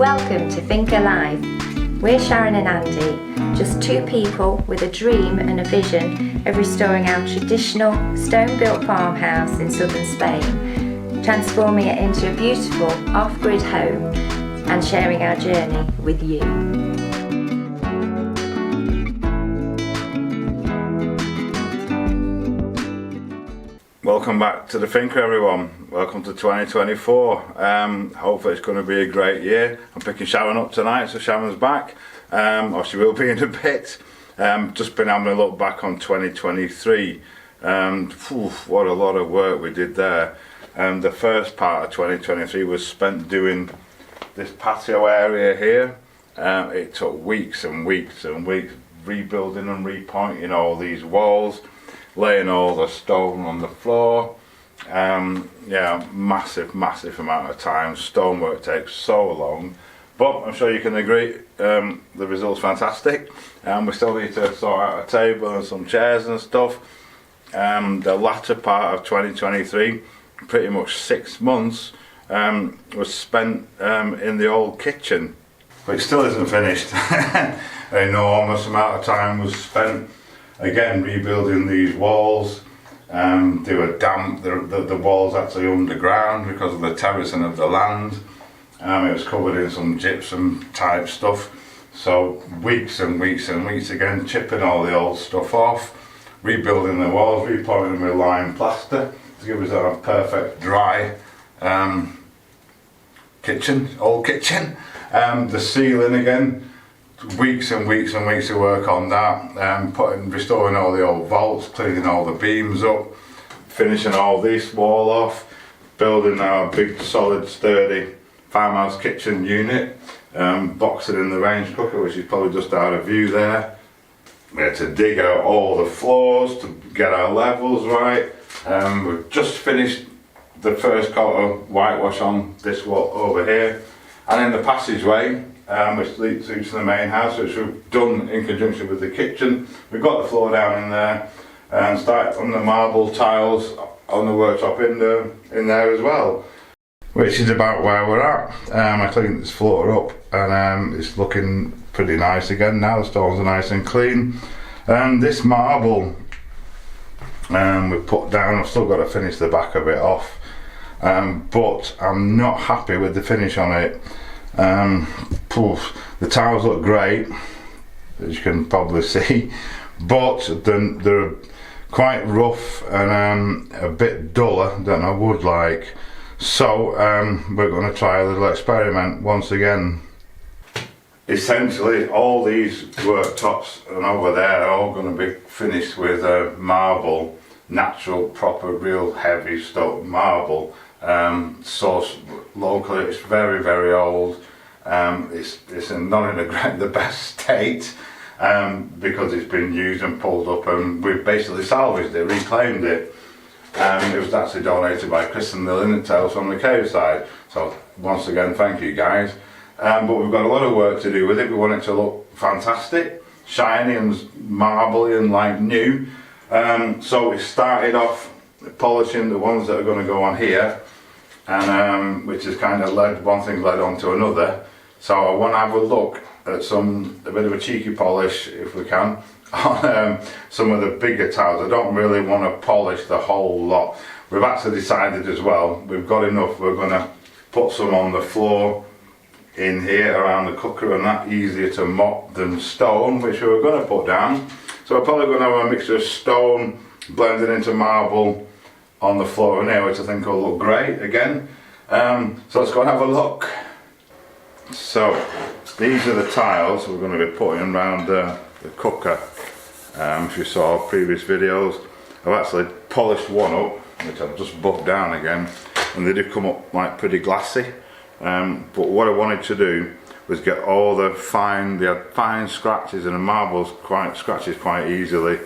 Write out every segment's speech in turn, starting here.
Welcome to Think Alive. We're Sharon and Andy, just two people with a dream and a vision of restoring our traditional stone-built farmhouse in southern Spain, transforming it into a beautiful off-grid home and sharing our journey with you. Welcome back to the Thinker, everyone. Welcome to 2024. Hopefully it's going to be a great year. I'm picking Sharon up tonight, so Sharon's back, or she will be in a bit. Just been having a look back on 2023. What a lot of work we did there. The first part of 2023 was spent doing this patio area here. It took weeks and weeks and weeks rebuilding and repointing all these walls, laying all the stone on the floor. Massive amount of time. Stonework takes so long, but I'm sure you can agree the result's fantastic. We still need to sort out a table and some chairs and stuff. The latter part of 2023, pretty much 6 months, was spent in the old kitchen, but it still isn't finished. An enormous amount of time was spent again rebuilding these walls. They were damp, the walls actually underground because of the terracing of the land. It was covered in some gypsum type stuff, so weeks and weeks and weeks again, chipping all the old stuff off, rebuilding the walls, repointing them with lime plaster to give us a perfect dry old kitchen. The ceiling again, weeks and weeks and weeks of work on that, restoring all the old vaults, cleaning all the beams up, finishing all this wall off, building our big solid sturdy farmhouse kitchen unit, boxing in the range cooker, which is probably just out of view there. We had to dig out all the floors to get our levels right. We've just finished the first coat of whitewash on this wall over here, and in the passageway, which leads to the main house, which we've done in conjunction with the kitchen. We've got the floor down in there, and started on the marble tiles on the worktop in there as well, which is about where we're at. I cleaned this floor up, and it's looking pretty nice again now. The stones are nice and clean. This marble we put down, I've still got to finish the back of it off, but I'm not happy with the finish on it. The tiles look great, as you can probably see, but they're quite rough and a bit duller than I would like. So we're going to try a little experiment once again. Essentially all these worktops and over there are all going to be finished with not natural, proper, real heavy stuff marble. Sourced locally. It's very old. It's not in the best state because it's been used and pulled up, and we've basically salvaged it, reclaimed it. It was actually donated by Chris and the Linen Tails from the cave side, so once again thank you guys. But we've got a lot of work to do with it. We want it to look fantastic, shiny and marbly and like new. So we started off polishing the ones that are going to go on here, and which has kind of one thing's led on to another. So I want to have a look at a bit of a cheeky polish, if we can, on some of the bigger tiles. I don't really want to polish the whole lot. We've actually decided as well, we've got enough, we're going to put some on the floor in here around the cooker, and that easier to mop than stone, which we were going to put down. So we're probably going to have a mixture of stone blended into marble on the floor in here, which I think will look great again. So let's go and have a look. So these are the tiles we're going to be putting around the cooker. If you saw previous videos, I've actually polished one up, which I've just buffed down again, and they do come up like pretty glassy. But what I wanted to do was get all the fine scratches, and the marbles scratches quite easily.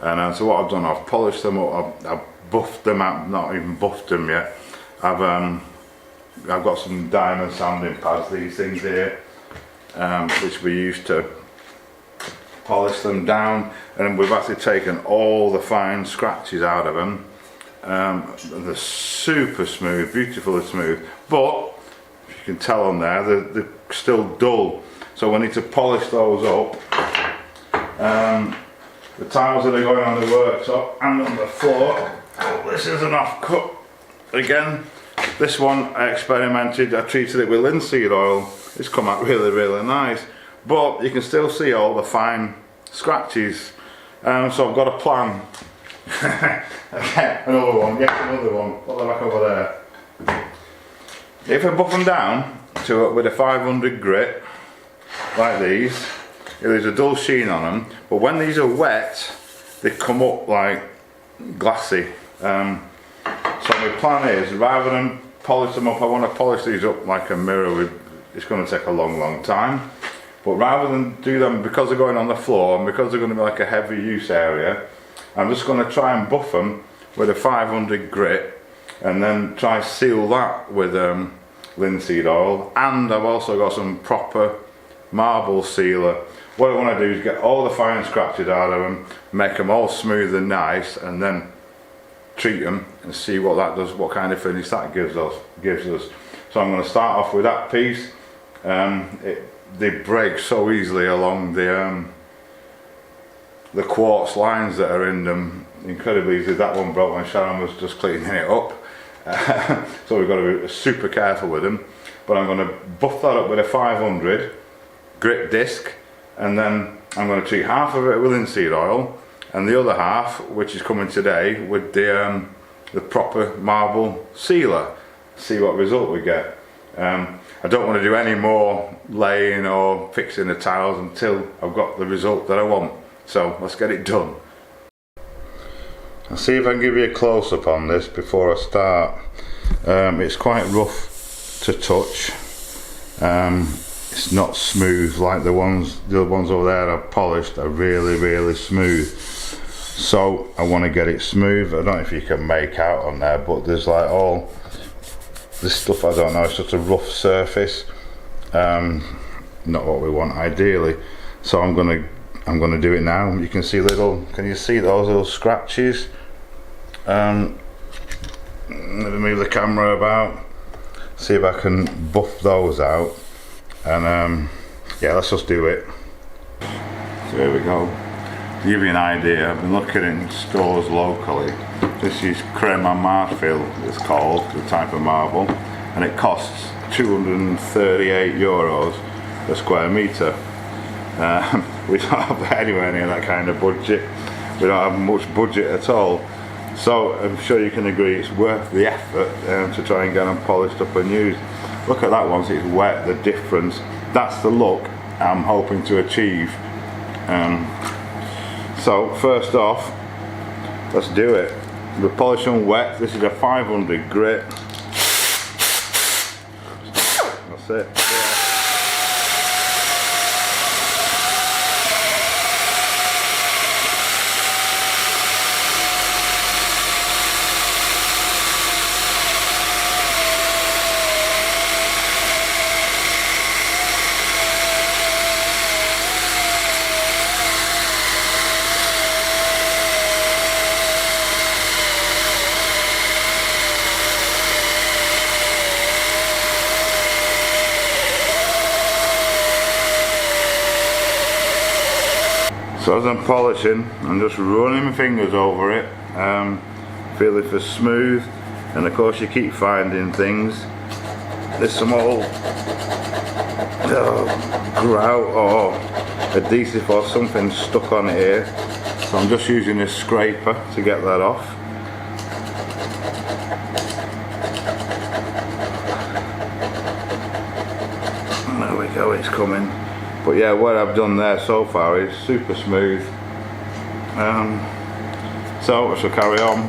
And so what I've done, I've polished them up, I've buffed them out, not even buffed them yet. I've got some diamond sanding pads, these things here, which we used to polish them down, and we've actually taken all the fine scratches out of them. They're super smooth, beautifully smooth, but you can tell on there, they're still dull. So we need to polish those up. The tiles that are going on the worktop and on the floor. Oh, this is an off-cut. Again, this one I experimented, I treated it with linseed oil. It's come out really, really nice. But you can still see all the fine scratches. So I've got a plan. Another one, yes, another one. Put that back over there. If I buff them down with a 500 grit, like these, there's a dull sheen on them, but when these are wet, they come up like glassy. So my plan is, rather than polish them up, I want to polish these up like a mirror. It's going to take a long, long time. But rather than do them, because they're going on the floor and because they're going to be like a heavy use area, I'm just going to try and buff them with a 500 grit and then try seal that with linseed oil. And I've also got some proper marble sealer. What I want to do is get all the fine scratches out of them, make them all smooth and nice, and then treat them and see what that does, what kind of finish that gives us. So I'm going to start off with that piece. They break so easily along the quartz lines that are in them, incredibly easy. That one broke when Sharon was just cleaning it up. So we've got to be super careful with them. But I'm going to buff that up with a 500 grit disc, and then I'm going to treat half of it with linseed oil and the other half, which is coming today, with the proper marble sealer. See what result we get. I don't want to do any more laying or fixing the tiles until I've got the result that I want. So let's get it done. I'll see if I can give you a close-up on this before I start. It's quite rough to touch. It's not smooth like the other ones over there I've polished are really, really smooth. So I want to get it smooth. I don't know if you can make out on there, but there's like all this stuff, I don't know, it's just a rough surface. Not what we want ideally. So I'm gonna do it now. You can see can you see those little scratches? Let me move the camera about, see if I can buff those out, and yeah, let's just do it. So here we go. To give you an idea, I've been looking in stores locally. This is creme en marfil, it's called, the type of marble, and it costs €238 a square metre. We don't have anywhere near that kind of budget. We don't have much budget at all. So I'm sure you can agree it's worth the effort to try and get them polished up and used. Look at that one, so it's wet, the difference. That's the look I'm hoping to achieve. So first off, let's do it. The polish on wet, this is a 500 grit. That's it. So as I'm polishing, I'm just running my fingers over it, feeling for smooth, and of course you keep finding things. There's some old grout or adhesive or something stuck on it here, so I'm just using a scraper to get that off. There we go, it's coming. But yeah, what I've done there so far is super smooth. So I shall carry on.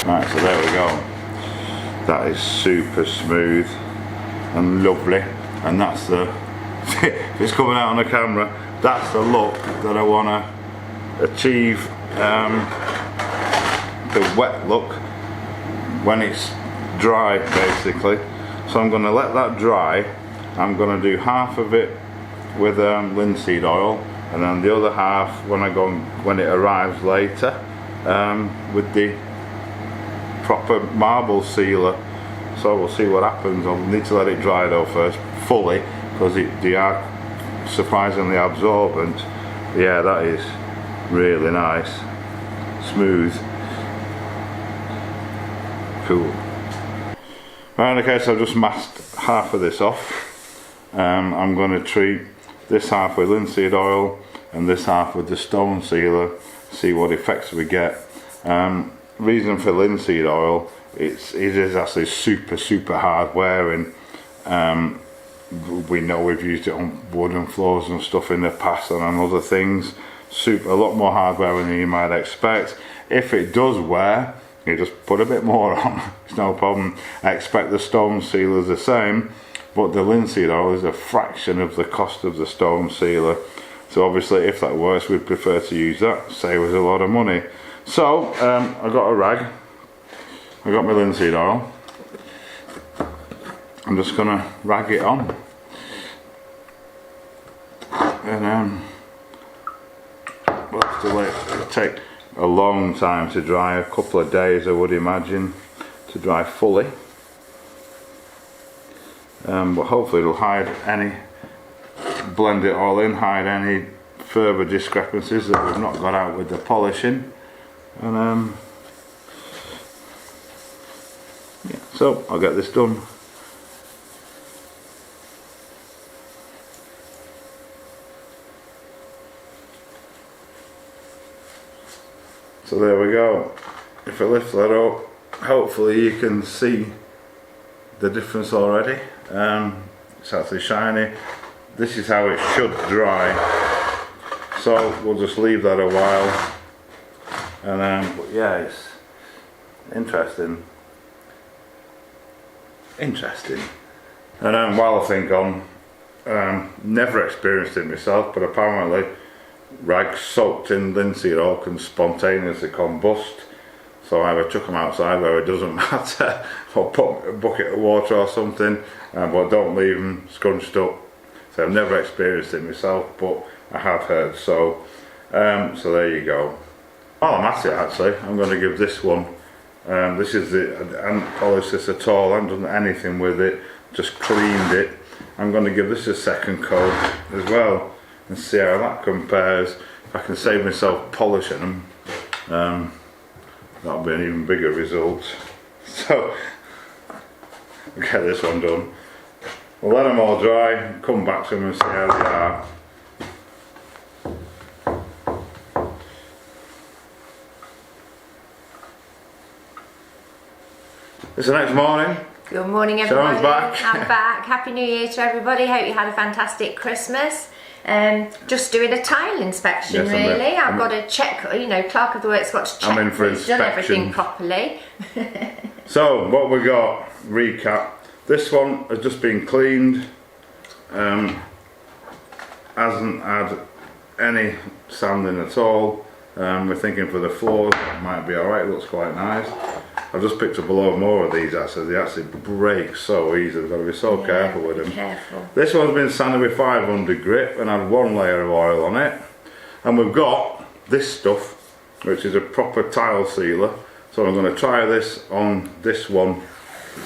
Right, so there we go. That is super smooth and lovely, and that's the if it's coming out on the camera, that's the look that I want to achieve, the wet look when it's dry basically. So I'm going to let that dry. I'm going to do half of it with linseed oil, and then the other half when it arrives later with the proper marble sealer. So we'll see what happens. I'll need to let it dry though first fully, because they are surprisingly absorbent. Yeah, that is really nice, smooth, cool. Right, okay, so I've just masked half of this off. I'm going to treat this half with linseed oil and this half with the stone sealer, see what effects we get. Reason for linseed oil, it is actually super hard wearing. We know we've used it on wooden floors and stuff in the past and on other things. A lot more hard wearing than you might expect. If it does wear, you just put a bit more on, it's no problem. I expect the stone sealer is the same, but the linseed oil is a fraction of the cost of the stone sealer. So obviously if that works, we'd prefer to use that, save us a lot of money. So I got a rag, I got my linseed oil. I'm just going to rag it on, and we'll have to wait. It'll take a long time to dry, a couple of days I would imagine to dry fully, but hopefully it'll blend it all in, hide any further discrepancies that we've not got out with the polishing, and yeah, so I'll get this done. So there we go. If I lift that up, hopefully you can see the difference already. It's actually shiny. This is how it should dry. So we'll just leave that a while. And but yeah, it's interesting. And while I think on, never experienced it myself, but apparently rags soaked in linseed oil can spontaneously combust. So either chuck them outside where it doesn't matter, or put a bucket of water or something, but don't leave them scrunched up. So I've never experienced it myself, but I have heard so. So there you go. While I'm at it, actually, I'm going to give this one. This is I haven't polished this at all. I haven't done anything with it. Just cleaned it. I'm going to give this a second coat as well, and see how that compares. If I can save myself polishing them, that'll be an even bigger result. So we'll get this one done. We'll let them all dry, come back to them and see how they are. It's the next morning. Good morning everybody. Sharon's back. I'm back. Happy New Year to everybody. Hope you had a fantastic Christmas. Just doing a tile inspection, yes, really. I've got to check, clerk of the works got to check I'm in for he's done everything properly. So what we got, recap. This one has just been cleaned. Hasn't had any sanding at all. We're thinking for the floors it might be alright, looks quite nice. I've just picked up a load more of these actually, they actually break so easy, we've got to be so careful with them. Careful. This one's been sanded with 500 grit and had one layer of oil on it. And we've got this stuff, which is a proper tile sealer. So I'm going to try this on this one,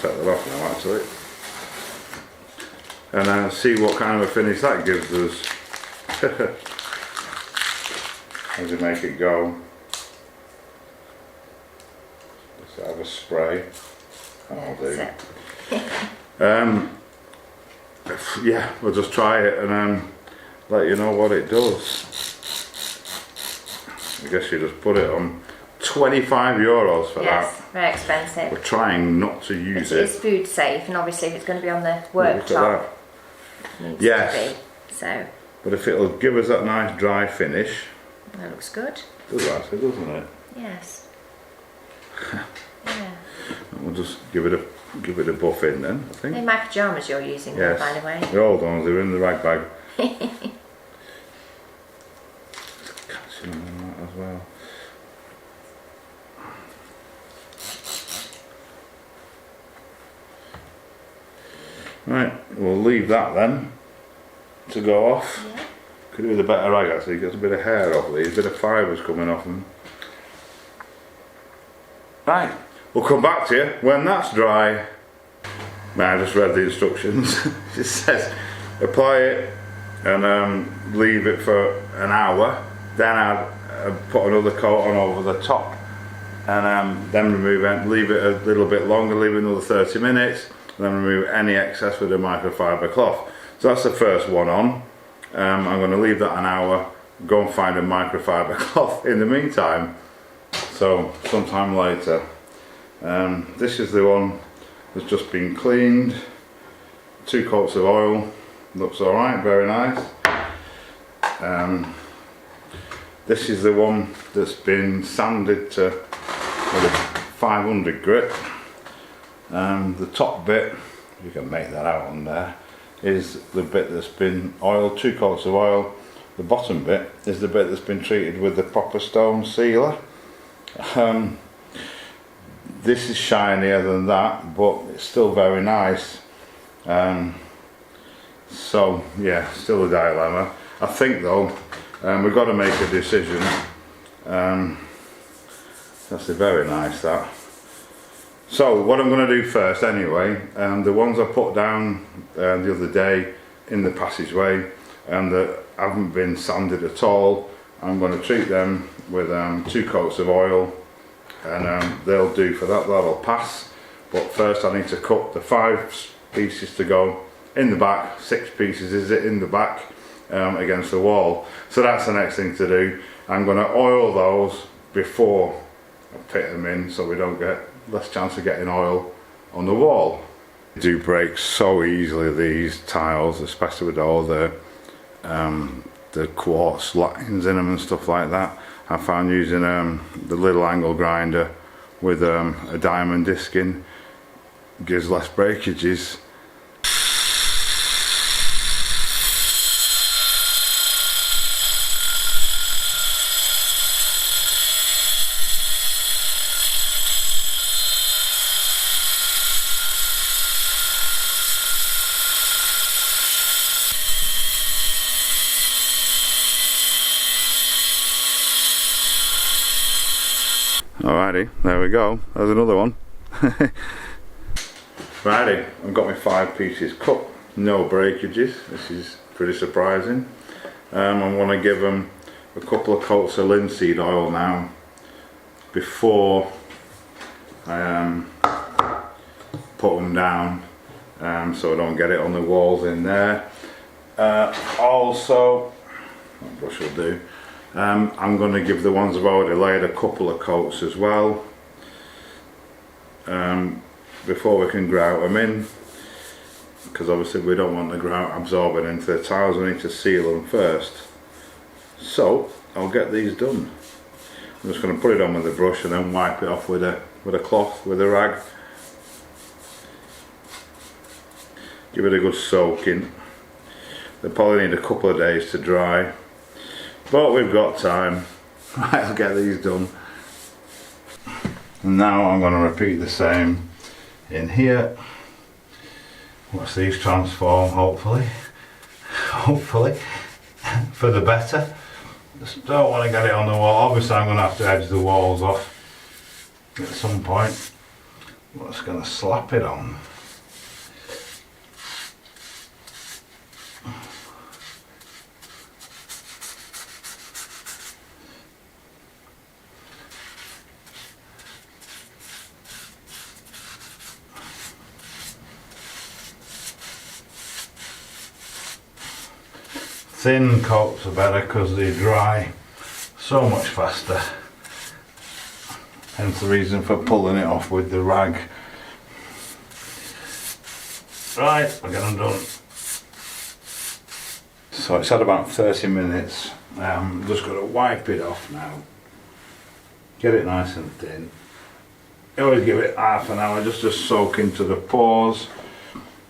take that off now actually, and see what kind of a finish that gives us. As we make it go. Let's have a spray. That'll do. Yeah, we'll just try it and let you know what it does. I guess you just put it on. €25 for that. Yes, very expensive. We're trying not to use it. It's food safe, and obviously if it's going to be on the Look at worktop, that. it needs Yes. to be. So But if it'll give us that nice dry finish, that looks good. it does actually, doesn't it? Yes. Yeah. we'll just give it a buff in then, I think. In my pyjamas you're using them, Yes. by the way. They're all done, they're in the rag bag. Catching them on that as well. Right, we'll leave that then to go off. Yeah. Could do with a better rag actually, it gets a bit of hair off these, a bit of fibres coming off them. Right, we'll come back to you when that's dry. Now, I just read the instructions. It says apply it and leave it for an hour, then add, put another coat on over the top, and then remove it, leave it a little bit longer, leave it another 30 minutes, and then remove any excess with a microfiber cloth. So that's the first one on. I'm going to leave that an hour, go and find a microfiber cloth in the meantime, so sometime later. This is the one that's just been cleaned, 2 coats of oil, looks alright, very nice. This is the one that's been sanded to with a 500 grit. The top bit, you can make that out on there, is the bit that's been oiled, 2 coats of oil. The bottom bit is the bit that's been treated with the proper stone sealer. This is shinier than that, but it's still very nice. So yeah, still a dilemma. I think though, we've got to make a decision. That's very nice, that. So what I'm going to do first anyway, the ones I put down the other day in the passageway and that haven't been sanded at all, I'm going to treat them with 2 coats of oil, and they'll do for that, that'll pass. But first I need to cut the 5 pieces to go in the back, 6 pieces is it in the back against the wall. So that's the next thing to do. I'm going to oil those before I fit them in so we don't get less chance of getting oil on the wall. They do break so easily, these tiles, especially with all the quartz lines in them and stuff like that. I found using the little angle grinder with a diamond disc in gives less breakages. Alrighty, there we go, there's another one. Righty, I've got my 5 pieces cut, no breakages, this is pretty surprising. I want to give them a couple of coats of linseed oil now before I put them down, so I don't get it on the walls in there. Also, that brush will do. I'm going to give the ones I've already laid a couple of coats as well before we can grout them in, because obviously we don't want the grout absorbing into the tiles, we need to seal them first. So I'll get these done. I'm just going to put it on with the brush and then wipe it off with a cloth, with a rag. Give it a good soaking. They probably need a couple of days to dry, but we've got time. Right, I'll get these done. And now I'm going to repeat the same in here. Watch these transform, hopefully for the better. Just don't want to get it on the wall. Obviously I'm going to have to edge the walls off at some point. I'm just going to slap it on. Thin coats are better because they dry so much faster. Hence the reason for pulling it off with the rag. Right, I'll get them done. So it's had about 30 minutes. I'm just going to wipe it off now. Get it nice and thin. I always give it half an hour just to soak into the pores,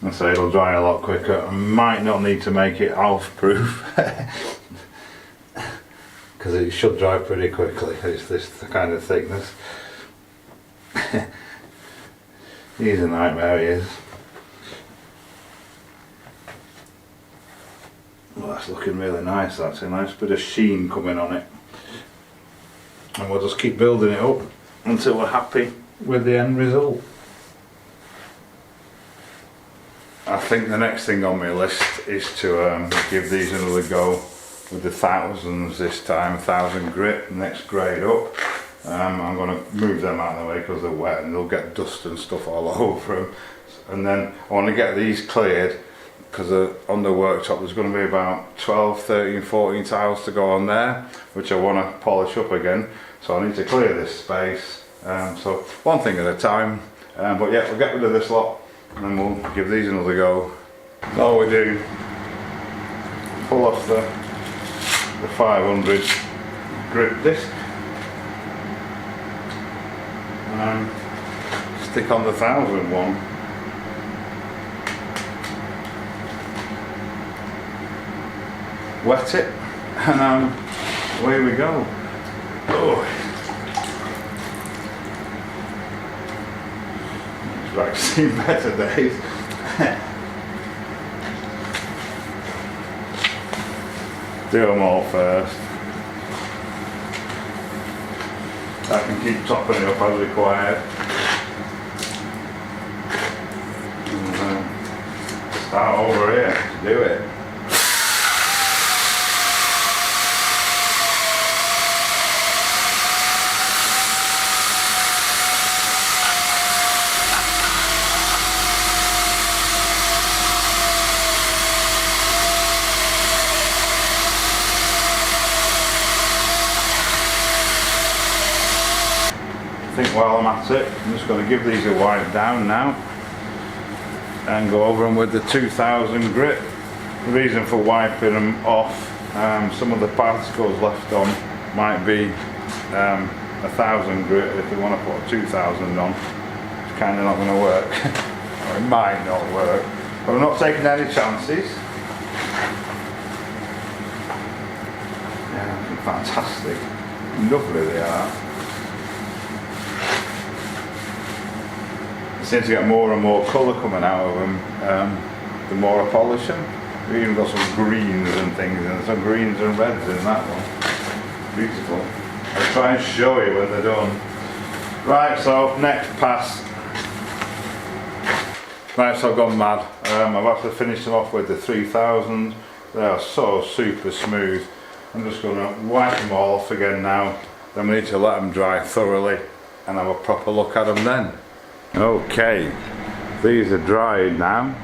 and so it'll dry a lot quicker. I might not need to make it half proof because it should dry pretty quickly. It's this kind of thickness. He's a nightmare, he is. Well, that's looking really nice. That's a nice bit of sheen coming on it, and we'll just keep building it up until we're happy with the end result. I think the next thing on my list is to give these another go with the thousands this time, 1000 grit, next grade up. I'm going to move them out of the way because they're wet and they'll get dust and stuff all over them. And then I want to get these cleared because on the worktop there's going to be about 12, 13, 14 tiles to go on there, which I want to polish up again. So I need to clear this space. So one thing at a time. But yeah, we'll get rid of this lot and then we'll give these another go. All we do, pull off the 500 grip disc. Stick on the 1000 one. Wet it, and away we go. Oh. It's like seen better days. Do them all first. I can keep topping it up as required. And start over here to do it. I think while I'm at it, I'm just going to give these a wipe down now and go over them with the 2000 grit. The reason for wiping them off, some of the particles left on might be 1000 grit. If we want to put 2000 on, it's kind of not going to work. Or it might not work, but I'm not taking any chances. Yeah, fantastic, lovely they are. Seems to get more and more colour coming out of them the more I polish them. We've even got some greens and things, and some greens and reds in that one. Beautiful. I'll try and show you when they're done. Right, so next pass. Right, so I've gone mad. I've actually finished them off with the 3000. They are so super smooth. I'm just going to wipe them all off again now. Then we need to let them dry thoroughly and have a proper look at them then. Okay, these are dried now.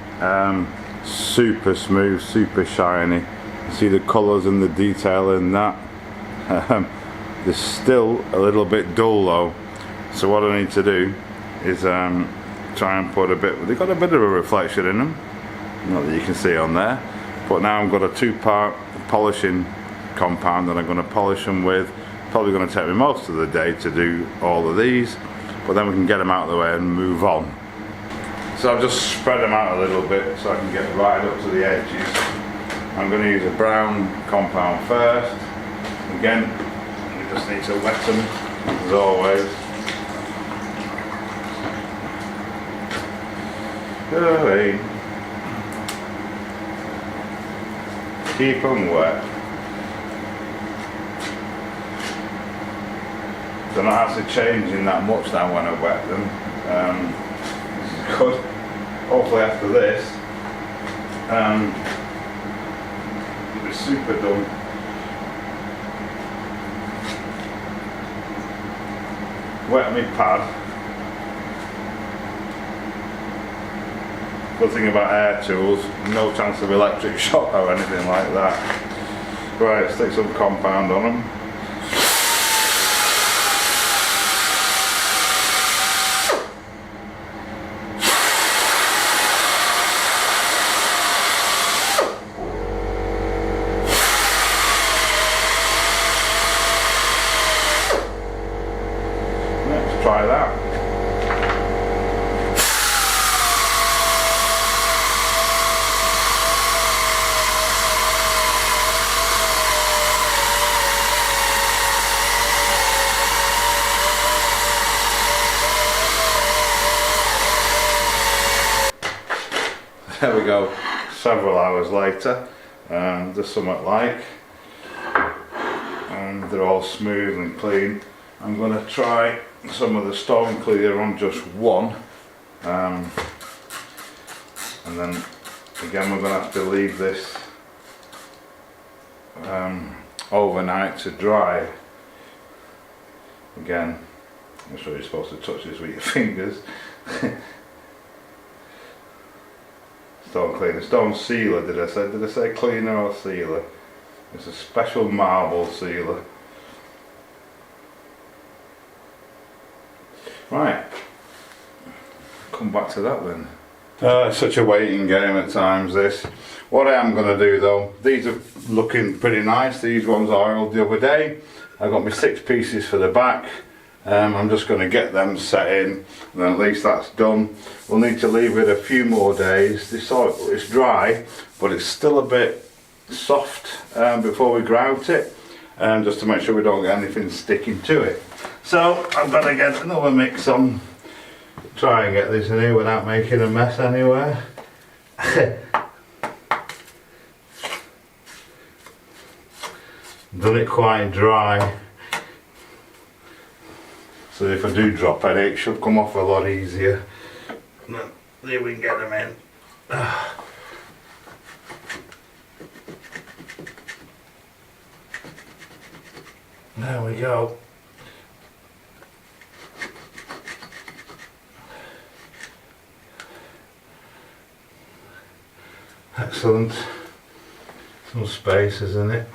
Super smooth, super shiny. You see the colours and the detail in that. They're still a little bit dull though, so what I need to do is try and put a bit, they've got a bit of a reflection in them, not that you can see on there, but now I've got a 2-part polishing compound that I'm going to polish them with. Probably going to take me most of the day to do all of these, but then we can get them out of the way and move on. So I've just spread them out a little bit so I can get right up to the edges. I'm going to use a brown compound first. Again, you just need to wet them as always. Hey. Keep them wet. They're not actually changing that much now when I wet them. This is good. Hopefully after this, it'll be super done. Wet my pad. Good thing about air tools, no chance of electric shock or anything like that. Right, stick some compound on them. Let's try that. There we go, several hours later, there's something like, and they're all smooth and clean. I'm going to try some of the stone clear on just one, and then again we're going to have to leave this overnight to dry. Again, I'm sure you're supposed to touch this with your fingers. Stone cleaner, stone sealer, did I say cleaner or sealer? It's a special marble sealer. Right, come back to that then. It's such a waiting game at times, this. What I am going to do though, these are looking pretty nice. These ones I oiled the other day. I got my 6 pieces for the back. I'm just going to get them set in, and then at least that's done. We'll need to leave it a few more days. It's dry, but it's still a bit soft before we grout it, just to make sure we don't get anything sticking to it. So I'm going to get another mix on, try and get this in here without making a mess anywhere. Done it quite dry, so if I do drop any, it should come off a lot easier. There we can get them in. There we go. Excellent. Some spaces in it.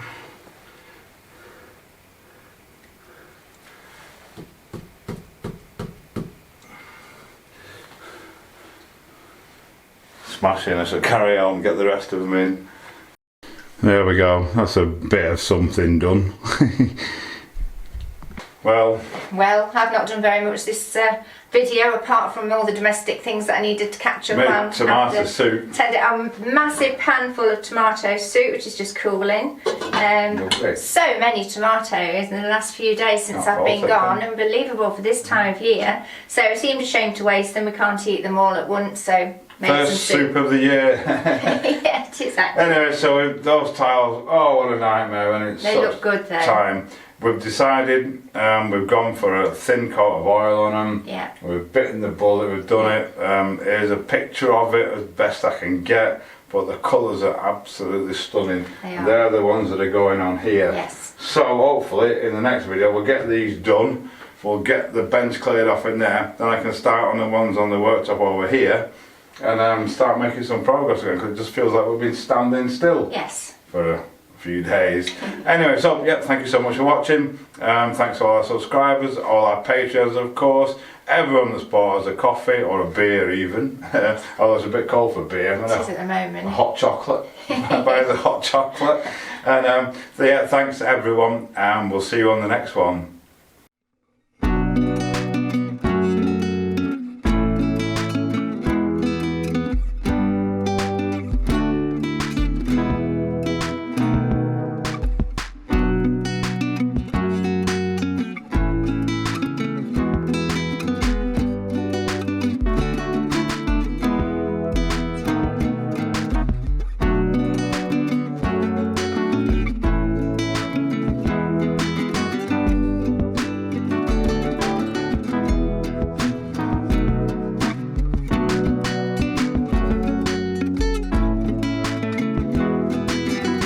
Smashing, I shall carry on and get the rest of them in. There we go, that's a bit of something done. Well, I've not done very much this video apart from all the domestic things that I needed to catch up on. Tomato soup. A massive pan full of tomato soup, which is just cooling. So many tomatoes in the last few days since I've been gone. Unbelievable for this time of year. So it seemed a shame to waste them. We can't eat them all at once, so first soup of the year. Yeah, it is actually. Anyway, so with those tiles, oh what a nightmare when it's they look good though. Time. We've decided we've gone for a thin coat of oil on them. Yeah. We've bitten the bullet, we've done it. Here's a picture of it as best I can get, but the colours are absolutely stunning. They are. They're the ones that are going on here. Yes. So hopefully in the next video we'll get these done. We'll get the bench cleared off in there, then I can start on the ones on the worktop over here and start making some progress again, because it just feels like we've been standing still. Yes. For a few days. Anyway, so yeah, thank you so much for watching. Thanks to all our subscribers, all our patrons of course, everyone that's bought us a coffee or a beer even. Although it's a bit cold for beer. It is at the moment. A hot chocolate. Buy the hot chocolate. And so yeah, thanks to everyone, and we'll see you on the next one.